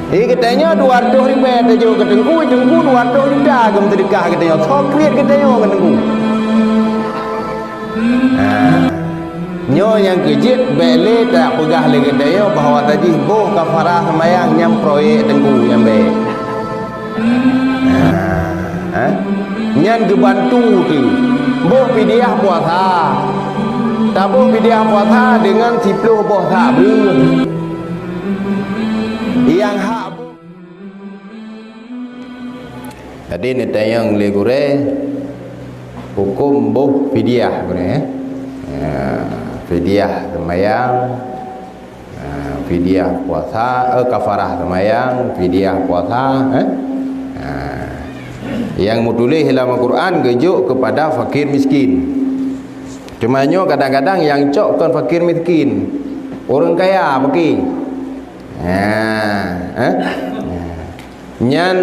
katanya 200 ribu tajuk ke tengku 200 juta ke mentedekah katanya sokret katanya ke tengku. Nyo yang kejit bele tak pegah lagi katanya bahawa tadi boh kafarah semayang nyam proyek tengku yang baik. Nyan kebantu tu boh pidiah puasa tak boh pidiah puasa dengan 10 boh tak ber yang hak tadi ni tayang legure hukum boh pidiah gune pidiah semayang pidiah puasa kafarah semayang pidiah puasa yang mutulih dalam Al-Quran gejuk kepada fakir miskin. Cumanya kadang-kadang yang cok kan fakir miskin orang kaya pergi nyan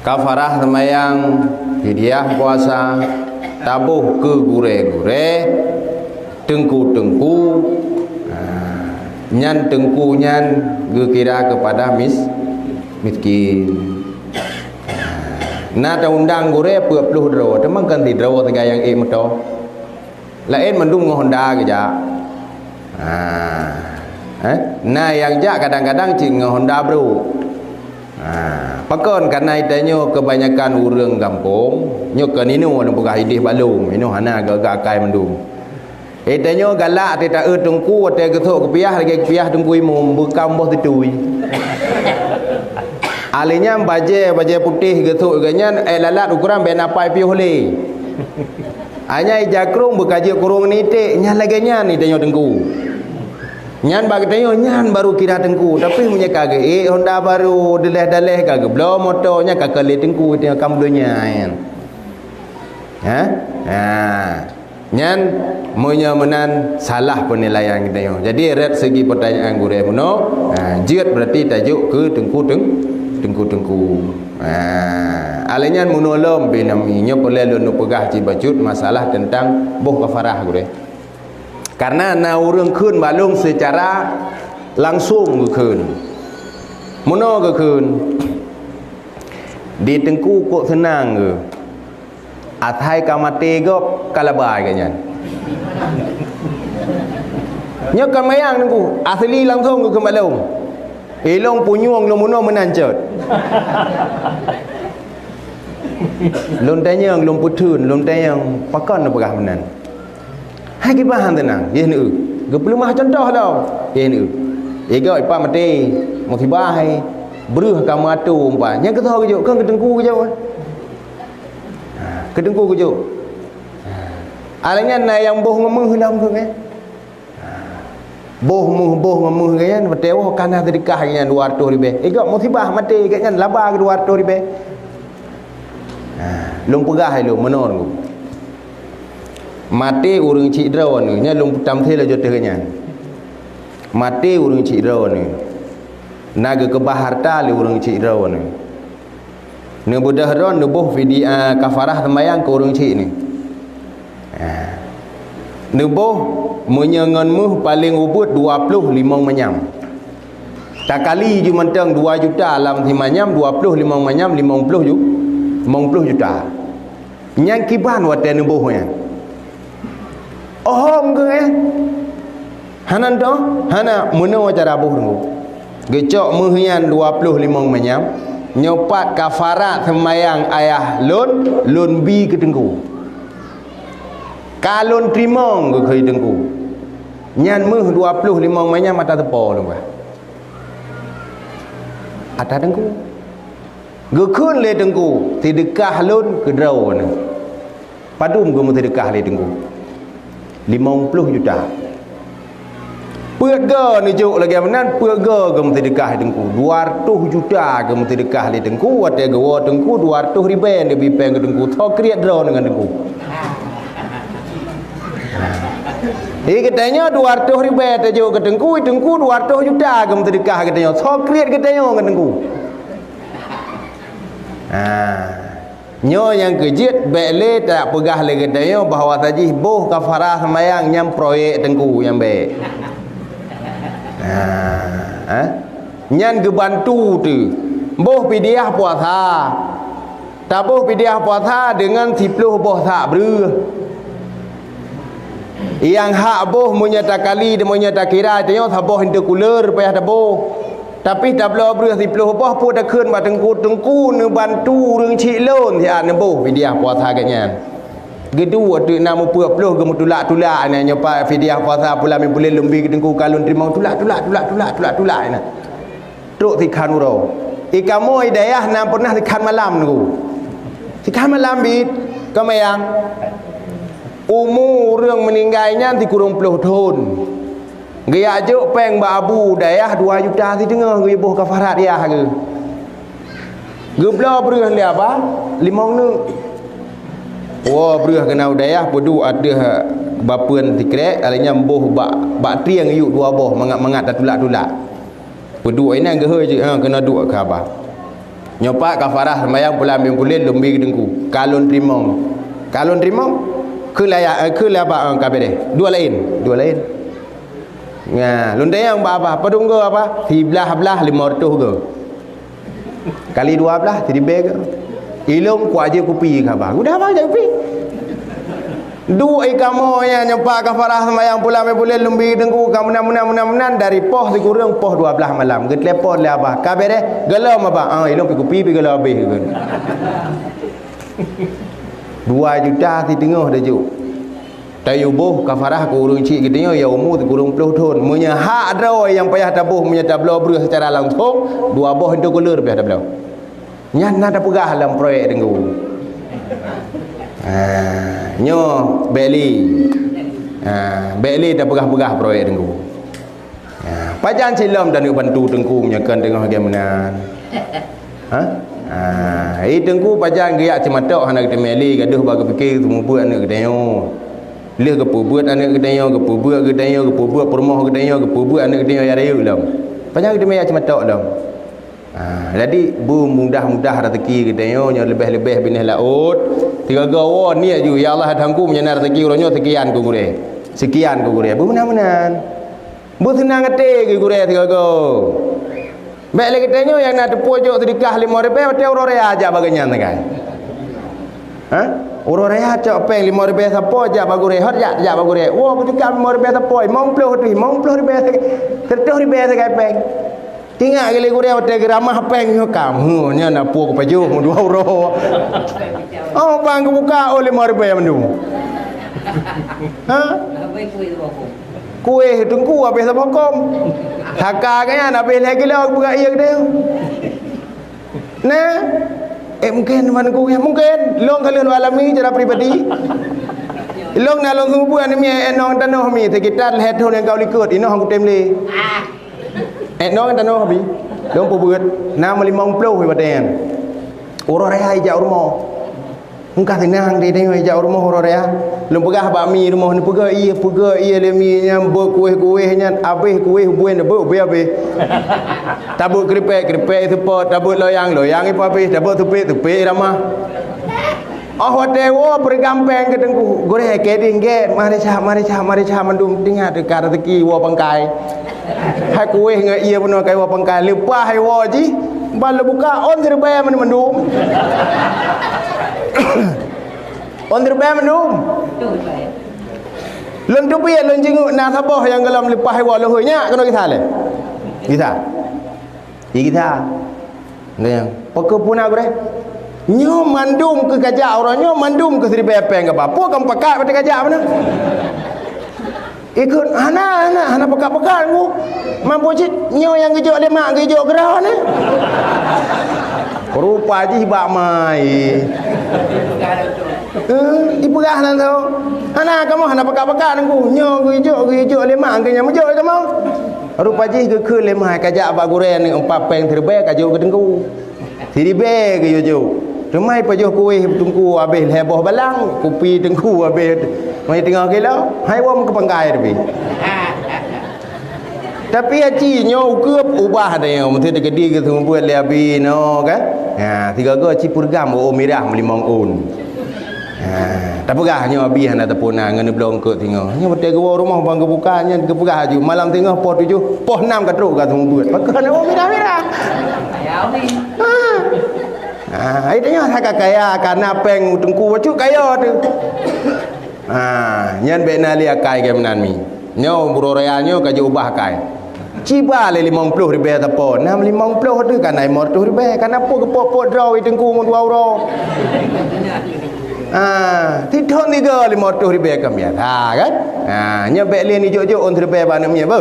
kafarah semayang pidiah puasa tabuh ke gure-gure tengku-tengku nyan tengku nyan gekira kepada miskin. Na ta undang gure 40 dro temang kan ti dro tega yang moto lain mendung Honda ke ja nah yang ja kadang-kadang cing Honda bro pakon karena itanya kebanyakan urang kampung nyok ninu nu pegah idih balung inu hana gagak kai mendung itanya galak ti ta tengku te kethok kepiah lagi kepiah tengku imum bekam boh titui alinya baje putih getuk ganyan lalat ukuran ben apa pi hole hanya jakrung bekaji kurung nitik nyan lagi nyan ni tanyo tengku nyan bagi tanyo nyan baru kira tengku tapi punya kage Honda baru deleh-deleh kage blo motornya kakale tengku tengok kamdonya nyan monya menan salah penilaian kita jadi red segi pertanyaan gure mono jiat berarti tajuk ke tengku alanya menolong binaminya boleh lu pegah cibacut masalah tentang boh kafarah gure karena na urang keun balung secara langsung keun mono keun di tengku kok senang ke athai kamate gop kalabai kanyan nyokan mayang tengku asli langsung ke balung ilong punyung lumuno menanjat lum tanyang lum putun lum tanyang pakon na pegah menan hai ki bahan tenang ye nu ge belum mah contoh dah ye nu ye goi pa mati musibah hai beruh kamatu umpa nya ke tho ke jo kan ketengku ke jo ketengku ke jo alanya na yang boh ngomong hilang ke boh ngemuh kan betewo kana sedekah nya 200 ribu ikak musibah mati kan laba ke 200 ribu lung pegah lu menor mati urang cik draw ni nya lung putam thela jote nya mati urang cik draw ni naga ke baharta le urang cik draw ni ne budah ron ne boh fidia kafarah sembayang ke urang cik ni ne boh menyenganmu paling ubud 25 menyam tak kali je mentang 2 juta dalam 5 menyam 25 menyam 50 juta yang kiban wate nubuh nya ohom ke hanan to hana meno cara buh nu gecok muhyan 25 menyam nyopat kafarat semayang ayah lon bi ke tengku kalon trimong ke khoi tengku nyan meh 25 menyam mata tepo lu bah ata tengku gekun le tengku sedekah lon ke draw ni padum ke sedekah le tengku 50 juta pega ni juk lagi menan pega ke sedekah tengku 200 juta ke sedekah le tengku wate gawa tengku 200 riben dia bipeng ke tengku tho kriat draw dengan tengku katanya 200 ribu tajuk ke tengku 200 juta ke sedekah katanya sokret katanya ke tengku nyo yang kejit bele tak pegah lagi katanya bahawa tadi boh kafarah semayang nyam proyek tengku yang baik nyan ge bantu tu boh pidiah puasa tabuh pidiah puasa dengan 10 boh tak ber yang hak boh menyata kali dan menyata kira tanya tabuh hindu kuler payah tabuh tapi tak belah ber 10 boh pun dah keun ba tengku ne bantu reng cik lon ti an boh pidiah puasa ganyan gedua tu nama puak peluh gemu tulak-tulak ni nyopa fidyah puasa pula boleh lebih tengku kalun terima tulak ni truk tikhan uro ikamu hidayah na pernah tikhan malam tu tikhan malam bit kamayang umur รื่องmeninggalnya di kurung puluh tahun gaya juk peng ba abu dayah 2 juta si tengah gaya boh kafarat dia ke gebla berah li apa 5 ne wah berah kena dayah pedu ada bapuan tikrek alanya boh bak triang yuk 2 boh mangat tulak-tulak pedu ini gehe je kena duk ke apa nyopak kafarah sembayang pula boleh lebih dengku kalon terima ke layak ke apa kabeh deh dua lain ya lunde yang apa pedung ke apa 13 500 ke kali 12 jadi beg ilung ku aja kopi ke apa udah apa jadi kopi dua ikamu ya nyopak kafarah sembayang pula boleh lebih dengku kamu menan dari poh dikurang poh 12 malam ke telepon le apa kabeh deh gelam apa ilung pi kopi pi gelam habis ke 2 juta di tengah dah juk tayubuh kafarah ku urung cik gitanya ya umur kurung 10 tahun punya hak draw yang payah tabuh punya tablo ber secara langsung 2 boh itu kulur payah tablo nyan ada pegah dalam proyek dengku nyo beli dah pegah proyek dengku pajan silam dan bantu dengku menyakan tengah bagaimana dengku pajan gaya cematok anak kita meli gaduh bagi fikir semua buat anak kita leh ke buat anak kita ke buat permoh kita ke buat anak kita ya raya lam pajan kita meli cematok lam jadi mudah-mudah rezeki kita nya lebih-lebih binih laut 3 gawa ni aju ya Allah hangku menyenar rezeki uronyo sekian ku gure benar-benar bu senang ngete ke gure 3 gawa baik lagi tanya yang nak pojok sedekah 5 ribu betul orang raya aja bagian kan orang raya cak peng 5 ribu siapa aja bagu rehat aja bagu rehat wah sedekah 5 ribu siapa mong 10 ribu 30 ribu sekai peng tinggal kali gure betul geramah peng kamu nya nak puak paju 2 euro bang buka 5 ribu yang mendung kuih tungku habis apa kom Haka kaya nak pilih lagi lah buka iya dia. Nah, mungkin mana ku mungkin long kalian alami cara pribadi. Long na long semua buat ni enong tanah mi sekitar leher tahun yang kau likut ini hang temle. Enong tanah mi. Long pu buat nama 50 hebatnya. Orang raya ijak rumah. Engkau tenang di tengok ijak rumah orang raya. Long pegah bakmi rumah ni pegah iya lemi nya kuih-kuihnya habis kuih buin habis. Tabut keripik support, tabut loyang ipo habis, tabut tupik ramah. Hotel bergampang ke tengku. Goreng keding get, mari cah mandum tinggal dekat rezeki wa pangkai. Hai kuih ngai iya pun kai wa pangkai lepas hai wa ji. Bal buka on terbayar mandum. On terbayar mandum. Lon tu piye lon jenguk nasabah yang gelam lepas hai wa lohnya kena kisah le. Kita. Nang pokok pun aku deh. Nyo mandum ke gajah orangnya mandum ke Sri Bepeng ke apa kan pakat pada gajah mana ikut hana pakat ku mampu cik nyo yang gejok lemak gejok gerah ni rupa je hibak mai diperah lah tu hana kamu hana pakat ku nyo gejok lemak gejok mejok kamu rupa je ke lemak gajah abak guren ni empat peng terbaik gajok ke tengku Sri Bepeng ke jauh Rumai pajuh kuih tungku habis heboh balang kopi tengku habis mai tengah kilo hai wam ke pangkai tapi aci nyo keup ubah dah yang mesti gede ke semua buat le abi no kan tiga go aci purgam merah melimang un tak pegah nyo abi hana tepuna ngene blong ke tengah nyo betul ke rumah bang ke bukanya ke pegah aju malam tengah poh 7 poh 6 katruk ka semua buat pakai merah Aidanya hak kaya karena peng tengku wacuk kaya tu. Nyan be na li akai ke menan mi. Nyo buroreanyo ka ubah kai. Ciba le 50 ribu tapo. Nam 50 tu kan ai 100 ribu kan apa ke pok draw tengku mun 2 euro. Thithon ni ke 50 ribu kam ya. Kan? Nya be le ni jok-jok on ribu ba nam ya ba.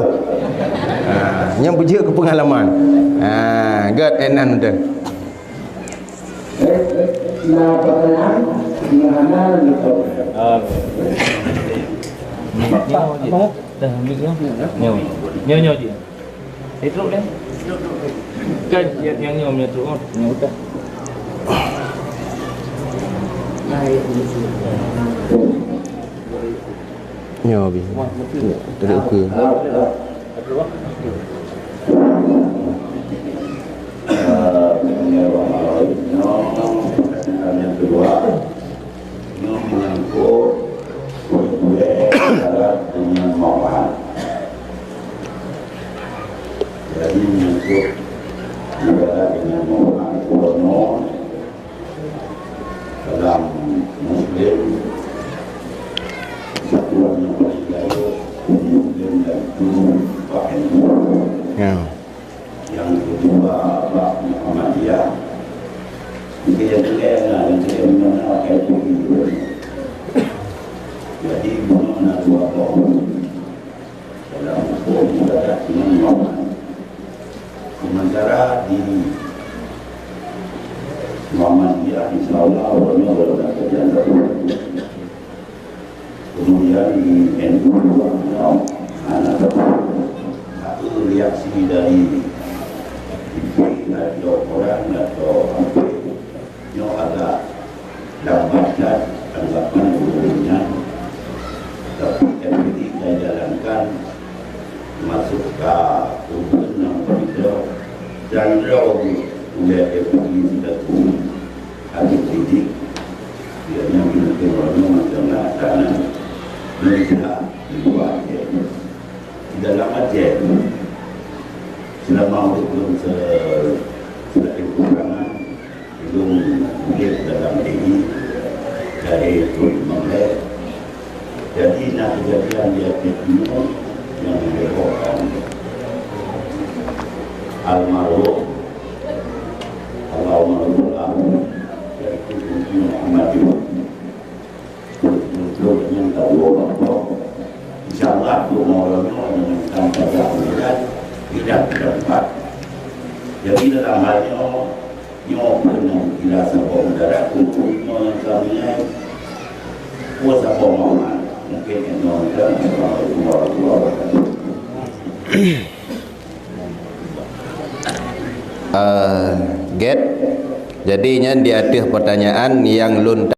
Nya bujik ke pengalaman. God enan tu. Nah, pertanyaan gimana gitu? Nyo je. Itu deh. Kan yang nyo tu nyo dah. Nyo bi. Teruk ke? Yang kedua, menyangkut dengan mawahan. Jadi menyangkut negara dengan mawahan kuno dalam Muslim satuan yang paling jauh Muslim dan yang kedua Muhammadiyah. Yang ketiga jadi mana dua kaum dalam hukum ibadat dengan mawahan. Sementara di Muhammadiyah insyaAllah orangnya berada kerjaan. Kemudian di NU anak satu reaksi dari atau orang atau yang agak lambat dan anggapan umumnya, tapi MPD saya jalankan masuk ke umum yang berbeda dan jauh oleh MPD sudah turun habis didik biarnya mungkin orang macam karena melihat di luar di dalam aja selama belum sudah kekurangan belum mungkin dalam diri dari Tuhan. Jadi nak kejadian dia itu yang menyebabkan almarhum dari Tuhan Muhammad untuk yang tahu apa insyaAllah tu orangnya menemukan pada akhirat tidak terdapat. Jadi dalam halnya yang pernah kita sabuk udara untuk yang kami kuasa pemahaman mungkin yang nonton get jadinya di atas pertanyaan yang lun